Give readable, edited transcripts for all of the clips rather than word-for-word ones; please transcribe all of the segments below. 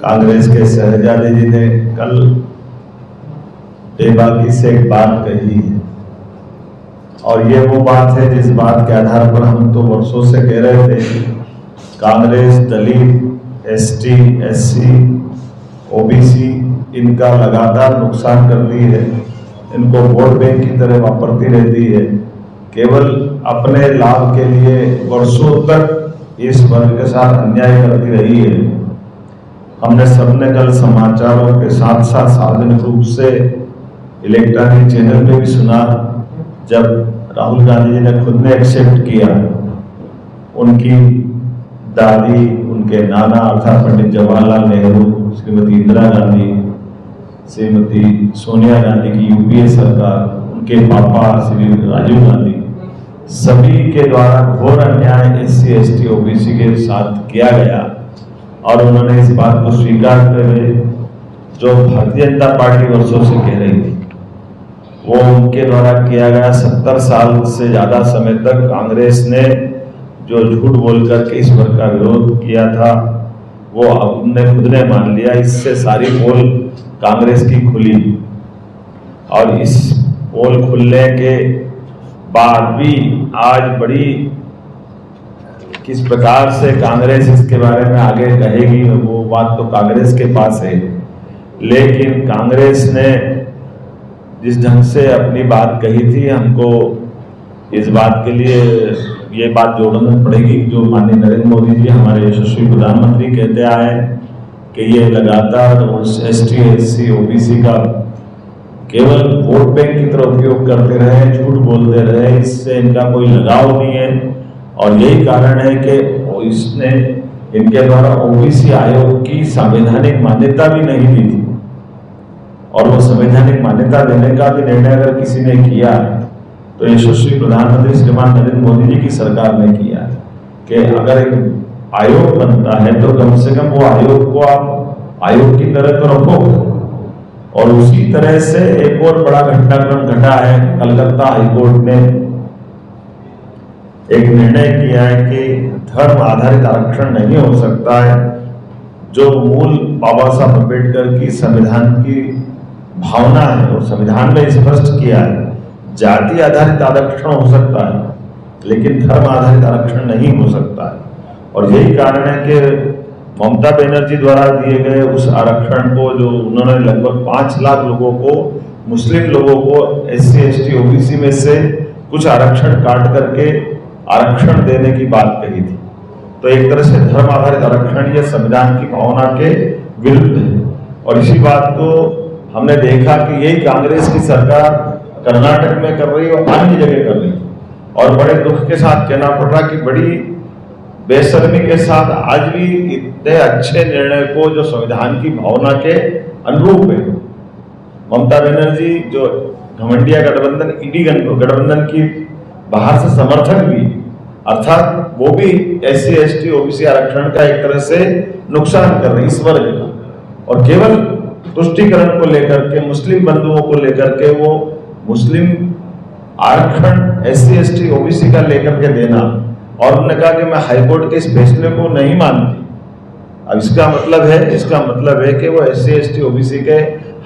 कांग्रेस के शहजादे जी ने कल बेबाकी से एक बात कही है और ये वो बात है जिस बात के आधार पर हम तो वर्षों से कह रहे थे कांग्रेस दलित एसटी एससी ओबीसी इनका लगातार नुकसान करती है, इनको वोट बैंक की तरह वापरती रहती है, केवल अपने लाभ के लिए वर्षों तक इस वर्ग के साथ अन्याय करती रही है। हमने सबने कल समाचारों के साथ साथ सार्वजनिक रूप से इलेक्ट्रॉनिक चैनल पे भी सुना जब राहुल गांधी जी ने खुद ने एक्सेप्ट किया उनकी दादी, उनके नाना अर्थात पंडित जवाहरलाल नेहरू, श्रीमती इंदिरा गांधी, श्रीमती सोनिया गांधी की यूपीए सरकार, उनके पापा श्री राजीव गांधी, सभी के द्वारा घोर अन्याय एससी एसटी ओबीसी के साथ किया गया और उन्होंने इस बात को स्वीकार करे जो भारतीय जनता पार्टी वर्षों से कह रही थी वो उनके द्वारा किया गया। 70 साल से ज्यादा समय तक कांग्रेस ने जो झूठ बोल करके इस वर्ग का विरोध किया था वो अब उन्होंने खुद ने मान लिया। इससे सारी पोल कांग्रेस की खुली और इस पोल खुलने के बाद भी आज बड़ी किस प्रकार से कांग्रेस इसके बारे में आगे कहेगी वो बात तो कांग्रेस के पास है, लेकिन कांग्रेस ने जिस ढंग से अपनी बात कही थी हमको इस बात के लिए ये बात जोड़ना पड़ेगी जो माननीय नरेंद्र मोदी जी हमारे यशस्वी प्रधानमंत्री कहते आए कि ये लगातार एसटी एससी ओबीसी का केवल वोट बैंक की तरह उपयोग करते रहे, झूठ बोलते रहे, इससे इनका कोई लगाव नहीं है और यही कारण है कि इसने इनके द्वारा ओबीसी आयोग की संवैधानिक मान्यता भी नहीं दी थी और वो संवैधानिक मान्यता देने का भी निर्णय अगर किसी ने किया तो यशस्वी प्रधानमंत्री श्रीमान नरेंद्र मोदी जी की सरकार ने किया कि अगर एक आयोग बनता है तो कम से कम वो आयोग को आप आयोग की तरह तो रखो। और उसी तरह से एक और बड़ा घटनाक्रम घटा है, कलकत्ता हाईकोर्ट ने एक निर्णय किया है कि धर्म आधारित आरक्षण नहीं हो सकता है, जो मूल बाबा साहब अम्बेडकर की संविधान की भावना है और संविधान में स्पष्ट किया है जाति आधारित आरक्षण हो सकता है लेकिन धर्म आधारित आरक्षण नहीं हो सकता है। और यही कारण है कि ममता बनर्जी द्वारा दिए गए उस आरक्षण को जो उन्होंने लगभग 5 लाख लोगों को, मुस्लिम लोगों को एससी एसटी ओबीसी में से कुछ आरक्षण काट करके आरक्षण देने की बात कही थी। तो एक तरह से धर्म आधारित आरक्षण यह संविधान की भावना के विरुद्ध है और इसी बात को हमने देखा कि यही कांग्रेस की सरकार कर्नाटक में कर रही है और अन्य जगह कर रही है और बड़े दुख के साथ कहना पड़ रहा कि बड़ी बेशर्मी के साथ आज भी इतने अच्छे निर्णय को जो संविधान की भावना के अनुरूप है, ममता बनर्जी जो घमंडिया गठबंधन ईडी गठबंधन की बाहर से समर्थक भी अर्थात वो भी एससी एसटी ओबीसी आरक्षण का एक तरह से नुकसान कर रही इस वर्ग का और केवल तुष्टीकरण को लेकर के मुस्लिम बंधुओं को लेकर के वो मुस्लिम आरक्षण एससी एसटी ओबीसी का लेकर के देना और उन्होंने कहा कि मैं हाईकोर्ट के इस फैसले को नहीं मानती। अब इसका मतलब है कि वो एससी एसटी ओबीसी के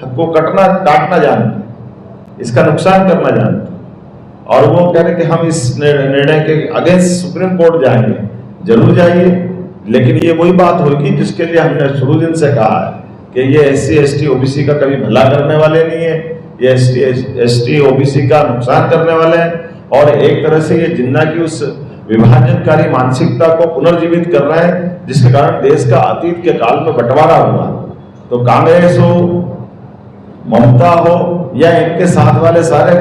हक को काटना जानते, इसका नुकसान करना जानते और वो कह रहे कि हम इस निर्णय के अगेंस्ट सुप्रीम कोर्ट जाएंगे। जरूर जाइए, लेकिन ये वही बात होगी जिसके लिए हमने शुरू दिन से कहा है कि ये एससी एसटी ओबीसी का कभी भला करने वाले नहीं है, ये एसटी ओबीसी का नुकसान करने वाले हैं और एक तरह से ये जिन्ना की उस विभाजनकारी मानसिकता को पुनर्जीवित कर रहे हैं जिसके कारण देश का अतीत के काल में बंटवारा हुआ। तो कांग्रेस हो, ममता हो या इनके साथ वाले सारे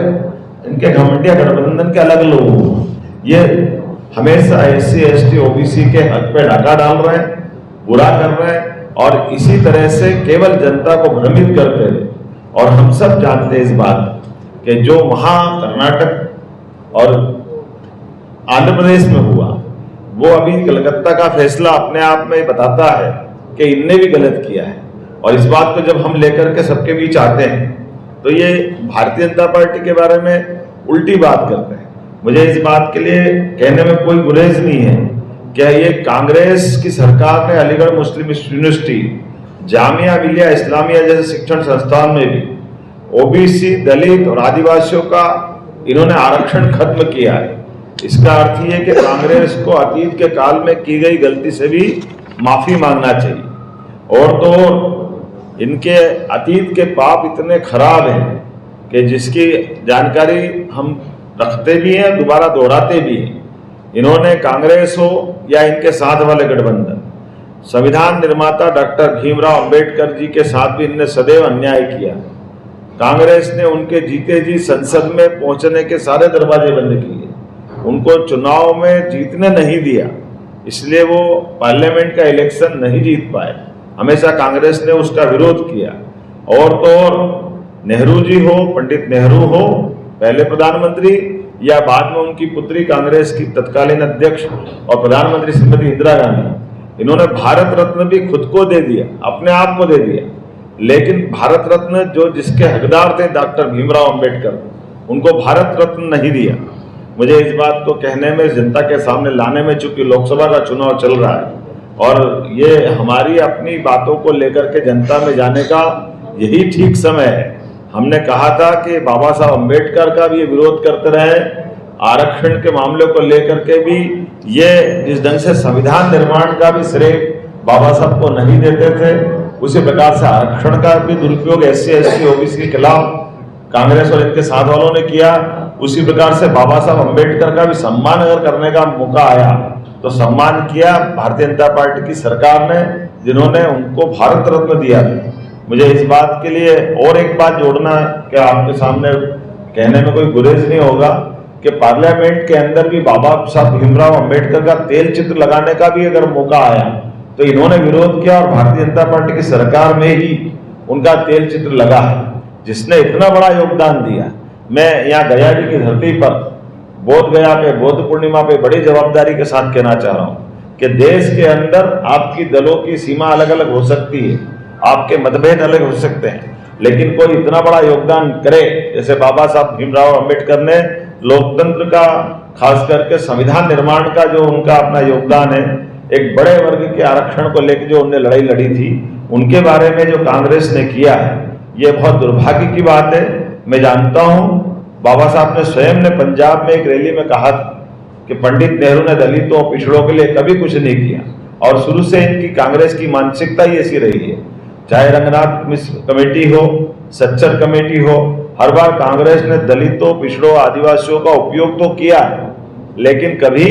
इनके घमंडिया गठबंधन के अलग लोग हो, ये हमेशा एससी एसटी ओबीसी के हक पे डाका डाल रहे हैं, बुरा कर रहे हैं और इसी तरह से केवल जनता को भ्रमित करते हैं। और हम सब जानते हैं इस बात कि जो वहां कर्नाटक और आंध्र प्रदेश में हुआ वो अभी कलकत्ता का फैसला अपने आप में बताता है कि इनने भी गलत किया है और इस बात को जब हम लेकर के सबके बीच आते हैं तो ये भारतीय जनता पार्टी के बारे में उल्टी बात करते हैं। मुझे इस बात के लिए कहने में कोई गुरेज नहीं है। क्या ये कांग्रेस की सरकार ने अलीगढ़ मुस्लिम यूनिवर्सिटी जामिया मिलिया इस्लामिया जैसे शिक्षण संस्थान में भी ओबीसी, दलित और आदिवासियों का इन्होंने आरक्षण खत्म किया है। इसका अर्थ ये है कि कांग्रेस को अतीत के काल में की गई गलती से भी माफी मांगना चाहिए। और तो इनके अतीत के पाप इतने खराब हैं कि जिसकी जानकारी हम रखते भी हैं, दोबारा दोहराते भी हैं। इन्होंने कांग्रेस हो या इनके साथ वाले गठबंधन, संविधान निर्माता डॉक्टर भीमराव अंबेडकर जी के साथ भी इनने सदैव अन्याय किया। कांग्रेस ने उनके जीते जी संसद में पहुंचने के सारे दरवाजे बंद किए, उनको चुनाव में जीतने नहीं दिया, इसलिए वो पार्लियामेंट का इलेक्शन नहीं जीत पाए। हमेशा कांग्रेस ने उसका विरोध किया। और तो और नेहरू जी हो, पंडित नेहरू हो पहले प्रधानमंत्री, या बाद में उनकी पुत्री कांग्रेस की तत्कालीन अध्यक्ष और प्रधानमंत्री श्रीमती इंदिरा गांधी, इन्होंने भारत रत्न भी खुद को दे दिया, अपने आप को दे दिया। लेकिन भारत रत्न जो जिसके हकदार थे डॉक्टर भीमराव अंबेडकर, उनको भारत रत्न नहीं दिया। मुझे इस बात को कहने में, जनता के सामने लाने में, चूंकि लोकसभा का चुनाव चल रहा है और ये हमारी अपनी बातों को लेकर के जनता में जाने का यही ठीक समय है। हमने कहा था कि बाबा साहब अंबेडकर का भी ये विरोध करते रहे, आरक्षण के मामले को लेकर के भी ये जिस ढंग से संविधान निर्माण का भी श्रेय बाबा साहब को नहीं देते थे, उसी प्रकार से आरक्षण का भी दुरुपयोग SC ST OBC के खिलाफ कांग्रेस और इनके साथ वालों ने किया। उसी प्रकार से बाबा साहब अंबेडकर का भी सम्मान अगर करने का मौका आया तो सम्मान किया भारतीय जनता पार्टी की सरकार ने, जिन्होंने उनको भारत रत्न दिया। मुझे इस बात के लिए और एक बात जोड़ना कि आपके सामने कहने में कोई गुरेज नहीं होगा कि पार्लियामेंट के अंदर भी बाबा साहब भीमराव अंबेडकर का तेल चित्र लगाने का भी अगर मौका आया तो इन्होंने विरोध किया और भारतीय जनता पार्टी की सरकार में ही उनका तेल चित्र लगा है, जिसने इतना बड़ा योगदान दिया। मैं यहाँ गया जी की धरती पर बोध गया पे बुद्ध पूर्णिमा पे बड़ी जवाबदारी के साथ कहना चाह रहा हूँ कि देश के अंदर आपकी दलों की सीमा अलग अलग हो सकती है, आपके मतभेद अलग हो सकते हैं, लेकिन कोई इतना बड़ा योगदान करे जैसे बाबा साहब भीमराव अंबेडकर ने लोकतंत्र का, खास करके संविधान निर्माण का जो उनका अपना योगदान है, एक बड़े वर्ग के आरक्षण को लेकर जो उनने लड़ाई लड़ी थी, उनके बारे में जो कांग्रेस ने किया है, ये बहुत दुर्भाग्य की बात है। मैं जानता हूं बाबा साहब ने स्वयं ने पंजाब में एक रैली में कहा था कि पंडित नेहरू ने दलितों पिछड़ों के लिए कभी कुछ नहीं किया, और शुरू से इनकी कांग्रेस की मानसिकता ही ऐसी रही है। चाहे रंगनाथ मिश्र कमेटी हो, सच्चर कमेटी हो, हर बार कांग्रेस ने दलितों, पिछड़ों, आदिवासियों का उपयोग तो किया है, लेकिन कभी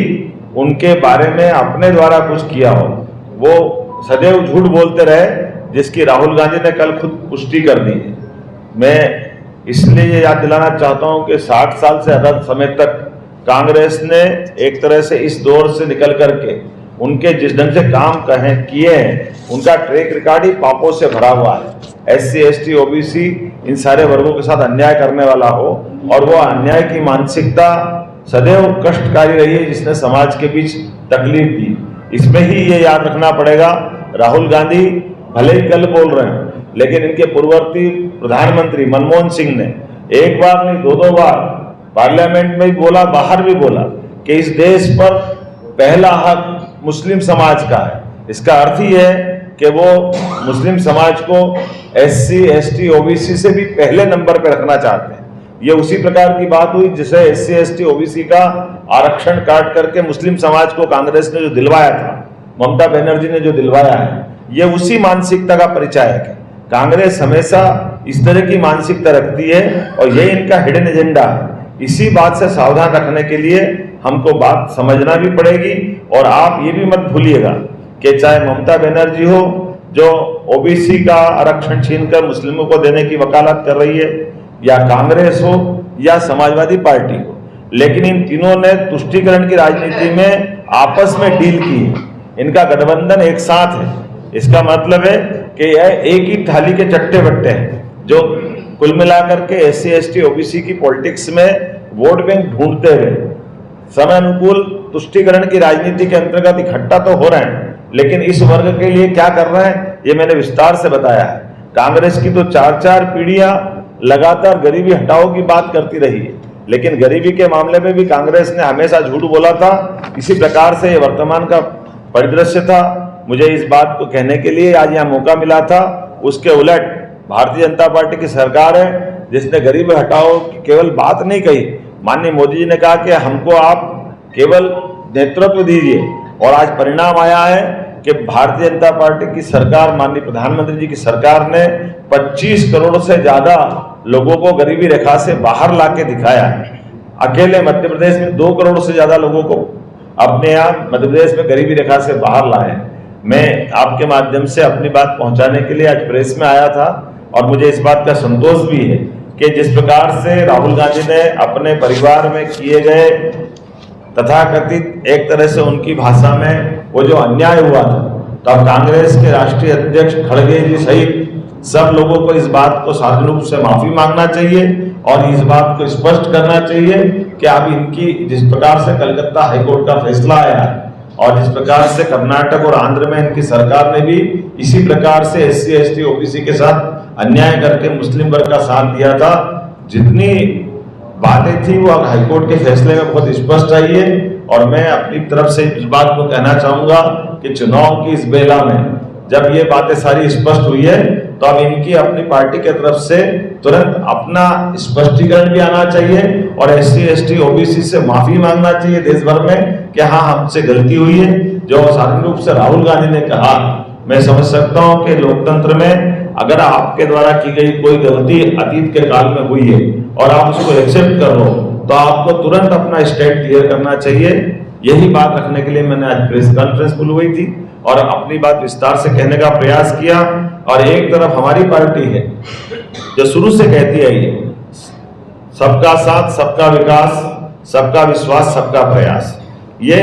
उनके बारे में अपने द्वारा कुछ किया हो, वो सदैव झूठ बोलते रहे, जिसकी राहुल गांधी ने कल खुद पुष्टि कर दी है। मैं इसलिए ये याद दिलाना चाहता हूं कि 60 साल से ज्यादा समय तक कांग्रेस ने एक तरह से इस दौर से निकल करके उनके जिस ढंग से काम किए हैं, उनका ट्रैक रिकॉर्ड ही पापों से भरा हुआ है। SC ST OBC इन सारे वर्गों के साथ अन्याय करने वाला हो, और वो अन्याय की मानसिकता सदैव कष्टकारी रही है, जिसने समाज के बीच तकलीफ दी। इसमें ही ये याद रखना पड़ेगा, राहुल गांधी भले ही कल बोल रहे हैं, लेकिन इनके पूर्ववर्ती प्रधानमंत्री मनमोहन सिंह ने एक बार नहीं 2-2 बार पार्लियामेंट में भी बोला, बाहर भी बोला कि इस देश पर पहला हक मुस्लिम समाज का है। इसका अर्थ ही है कि वो मुस्लिम समाज को SC ST OBC से भी पहले नंबर पर रखना चाहते हैं। ये उसी प्रकार की बात हुई जिसे SC ST OBC का आरक्षण काट करके मुस्लिम समाज को कांग्रेस ने जो दिलवाया था, ममता बनर्जी ने जो दिलवाया है, ये उसी मानसिकता का परिचायक है। कांग्रेस हमेशा इस तरह की मानसिकता रखती है और यही इनका हिडन एजेंडा है। इसी बात से सावधान रखने के लिए हमको बात समझना भी पड़ेगी। और आप ये भी मत भूलिएगा कि चाहे ममता बनर्जी हो जो OBC का आरक्षण छीनकर मुस्लिमों को देने की वकालत कर रही है, या कांग्रेस हो या समाजवादी पार्टी हो, लेकिन इन तीनों ने तुष्टीकरण की राजनीति में आपस में डील की है। इनका गठबंधन एक साथ है। इसका मतलब है कि यह एक ही थाली के चट्टे बट्टे हैं, जो कुल मिलाकर के SC ST OBC की पॉलिटिक्स में वोट बैंक ढूंढते हुए समय अनुकूल तुष्टीकरण की राजनीति के अंतर्गत इकट्ठा तो हो रहे हैं, लेकिन इस वर्ग के लिए क्या कर रहे हैं ये मैंने विस्तार से बताया है। कांग्रेस की तो 4-4 पीढ़ियां लगातार गरीबी हटाओ की बात करती रही है, लेकिन गरीबी के मामले में भी कांग्रेस ने हमेशा झूठ बोला था। इसी प्रकार से ये वर्तमान का परिदृश्य था। मुझे इस बात को कहने के लिए आज यहाँ मौका मिला था। उसके उलट भारतीय जनता पार्टी की सरकार है जिसने गरीबी हटाओ की केवल बात नहीं कही। माननीय मोदी जी ने कहा कि हमको आप केवल नेतृत्व दीजिए, और आज परिणाम आया है कि भारतीय जनता पार्टी की सरकार, माननीय प्रधानमंत्री जी की सरकार ने 25 करोड़ से ज्यादा लोगों को गरीबी रेखा से बाहर लाके दिखाया है। अकेले मध्य प्रदेश में 2 करोड़ से ज्यादा लोगों को अपने यहाँ मध्य प्रदेश में गरीबी रेखा से बाहर लाए। मैं आपके माध्यम से अपनी बात पहुंचाने के लिए आज प्रेस में आया था, और मुझे इस बात का संतोष भी है कि जिस प्रकार से राहुल गांधी ने अपने परिवार में किए गए तथाकथित, एक तरह से उनकी भाषा में वो जो अन्याय हुआ था, तो अब कांग्रेस के राष्ट्रीय अध्यक्ष खड़गे जी सहित सब लोगों को इस बात को सार्वजनिक रूप से माफी मांगना चाहिए और इस बात को स्पष्ट करना चाहिए कि अब इनकी जिस प्रकार से कलकत्ता हाईकोर्ट का फैसला आया है और जिस प्रकार से कर्नाटक और आंध्र में इनकी सरकार ने भी इसी प्रकार से SC ST OBC के साथ अन्याय करके मुस्लिम वर्ग का साथ दिया था, जितनी बातें थी वो अब हाईकोर्ट के फैसले में बहुत स्पष्ट आई है। और मैं अपनी तरफ से इस बात को कहना चाहूंगा कि चुनाव की इस बेला में जब ये बातें सारी स्पष्ट हुई है, तो अब इनकी अपनी पार्टी की तरफ से तुरंत अपना स्पष्टीकरण भी आना चाहिए और SC ST OBC से माफी मांगना चाहिए देश भर में कि हाँ, हमसे गलती हुई है। जो सार्वजनिक रूप से राहुल गांधी ने कहा, मैं समझ सकता हूं कि लोकतंत्र में अगर आपके द्वारा की गई कोई गलती अतीत के काल में हुई है और आप उसको एक्सेप्ट कर लो, तो आपको तुरंत अपना स्टैंड क्लियर करना चाहिए। यही बात रखने के लिए मैंने आज प्रेस कॉन्फ्रेंस बुलवाई थी और अपनी बात विस्तार से कहने का प्रयास किया। और एक तरफ हमारी पार्टी है जो शुरू से कहती आई है, सबका साथ, सबका विकास, सबका विश्वास, सबका प्रयास। ये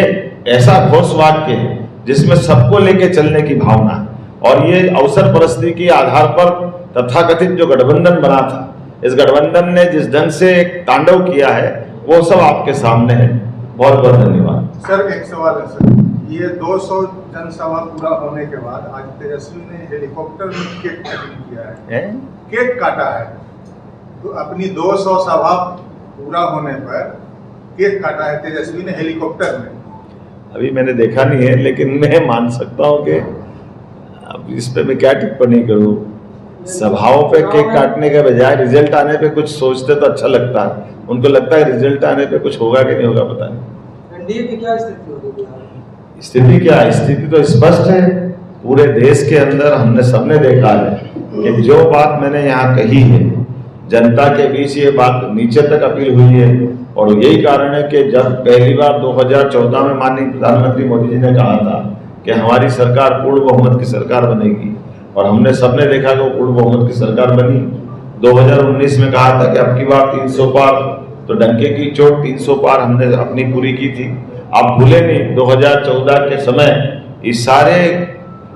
ऐसा घोष वाक्य है जिसमें सबको लेके चलने की भावना, और ये अवसर परिस्थिति के आधार पर तथाकथित जो गठबंधन बना था, इस गठबंधन ने जिस ढंग से एक तांडव किया है वो सब आपके सामने है। बहुत बहुत धन्यवाद। सर, एक सवाल है सर, ये 200 जनसभा पूरा होने के बाद आज तेजस्वी ने हेलीकॉप्टर में केक कटिंग किया है, केक काटा है, तो अपनी 200 सभा पूरा होने पर केक काटा है तेजस्वी ने हेलीकॉप्टर में। अभी मैंने देखा नहीं है, लेकिन मैं मान सकता हूँ कि अब इस पे मैं क्या टिप्पणी करूँ। सभाओं पे केक काटने के बजाय रिजल्ट आने पे कुछ सोचते तो अच्छा लगता है। उनको लगता है रिजल्ट आने पे कुछ होगा कि नहीं होगा, पता नहीं। एनडीए की क्या स्थिति होगी? स्थिति क्या है? स्थिति तो स्पष्ट है। पूरे देश के अंदर हमने सबने देखा है कि जो बात मैंने यहाँ कही है, जनता के बीच ये बात नीचे तक अपील हुई है। और यही कारण है कि जब पहली बार 2014 में माननीय प्रधानमंत्री मोदी जी ने कहा था कि हमारी सरकार पूर्ण बहुमत की सरकार बनेगी, और हमने सबने देखा कि वो पूर्ण बहुमत की सरकार बनी। 2019 में कहा था कि अब की बार 300 पार, तो डंके की चोट 300 पार हमने अपनी पूरी की थी। आप भूले नहीं, 2014 के समय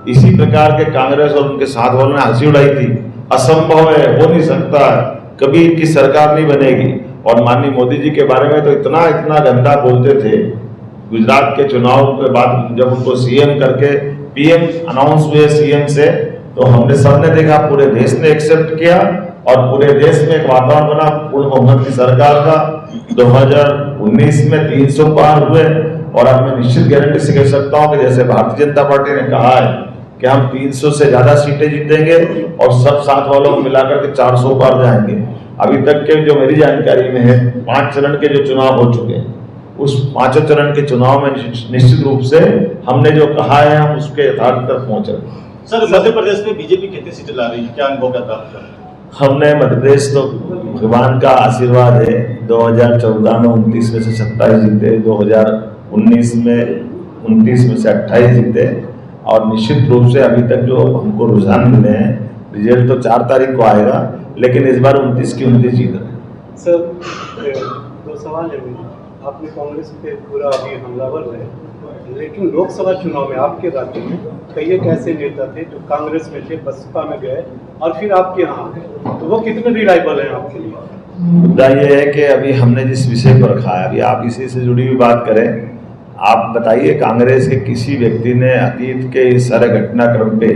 इसी प्रकार के कांग्रेस और उनके साथ वालों ने हंसी उड़ाई थी, असंभव है, हो नहीं सकता, कभी इनकी सरकार नहीं बनेगी। और माननीय मोदी जी के बारे में तो इतना इतना गंदा बोलते थे। गुजरात के चुनाव के बाद जब उनको CM करके PM अनाउंस हुए CM से, तो हमने सबने देखा, पूरे देश ने एक्सेप्ट किया और पूरे देश में एक वातावरण बना पूर्ण बहुमत की सरकार का। 2019 में 300 पार हुए, और अब मैं निश्चित गारंटी से कह सकता हूं कि जैसे भारतीय जनता पार्टी ने कहा है कि हम 300 से ज्यादा सीटें जीतेंगे और सब साथ वालों को मिलाकर के 400 पार जाएंगे। अभी तक के जो मेरी जानकारी में है, 5 चरण के जो चुनाव हो चुके हैं, उस 5 चरण के चुनाव में निश्चित रूप से हमने जो कहा है हम उसके यथार्थ तक पहुंच रहे। सर, मध्य प्रदेश में बीजेपी कितनी सीटें ला रही है, क्या अनुभव का था? हमने मध्य प्रदेश तो भगवान का आशीर्वाद है, 2014 में 29 में से 27 जीते, 2019 में 29 में से 28 जीते, और निश्चित रूप से अभी तक जो हमको रुझान मिले हैं, रिजल्ट तो 4 तारीख को आएगा, लेकिन इस बार 29 की 29 जीत रहे। सर, 2 सवाल है मेरे। आपने कांग्रेस पे पूरा अभी हमलावर रहे, लेकिन लोकसभा चुनाव में आपके राज्य में कई एक ऐसे नेता थे जो कांग्रेस में थे, बसपा में गए और फिर आपके यहाँ आए, तो वो कितने रिलायबल हैं आपके लिए? मुद्दा ये है कि अभी हमने जिस विषय पर रखा है, अभी आप इसी से जुड़ी हुई बात करें। आप बताइए, कांग्रेस के किसी व्यक्ति ने अतीत के इस सारे घटनाक्रम पे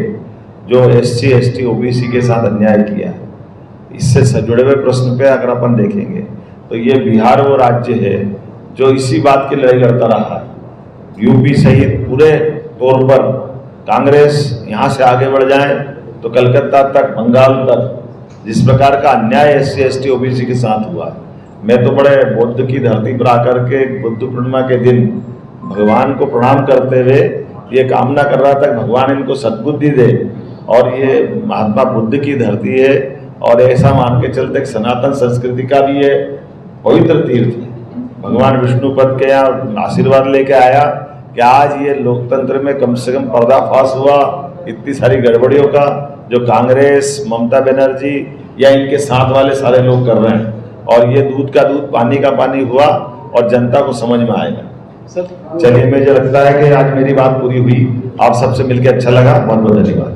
जो SC ST OBC के साथ अन्याय किया, इससे जुड़े हुए प्रश्न पे अगर अपन देखेंगे तो ये बिहार वो राज्य है जो इसी बात की लड़ाई लड़ता रहा है। यूपी सहित पूरे तौर पर कांग्रेस यहाँ से आगे बढ़ जाए तो कलकत्ता तक, बंगाल तक जिस प्रकार का अन्याय SC ST OBC के साथ हुआ है, मैं तो बड़े बुद्ध की धरती पर आकर के बुद्ध पूर्णिमा के दिन भगवान को प्रणाम करते हुए ये कामना कर रहा था कि भगवान इनको सद्बुद्धि दे, और ये महात्मा बुद्ध की धरती है और ऐसा मान के चलते कि सनातन संस्कृति का भी ये पवित्र तीर्थ है। भगवान विष्णुपद के यहाँ आशीर्वाद लेके आया कि आज ये लोकतंत्र में कम से कम पर्दाफाश हुआ इतनी सारी गड़बड़ियों का जो कांग्रेस, ममता बनर्जी या इनके साथ वाले सारे लोग कर रहे हैं, और ये दूध का दूध पानी का पानी हुआ और जनता को समझ में आएगा। चलिए, मुझे लगता है कि आज मेरी बात पूरी हुई। आप सबसे मिलकर अच्छा लगा। बहुत बहुत धन्यवाद।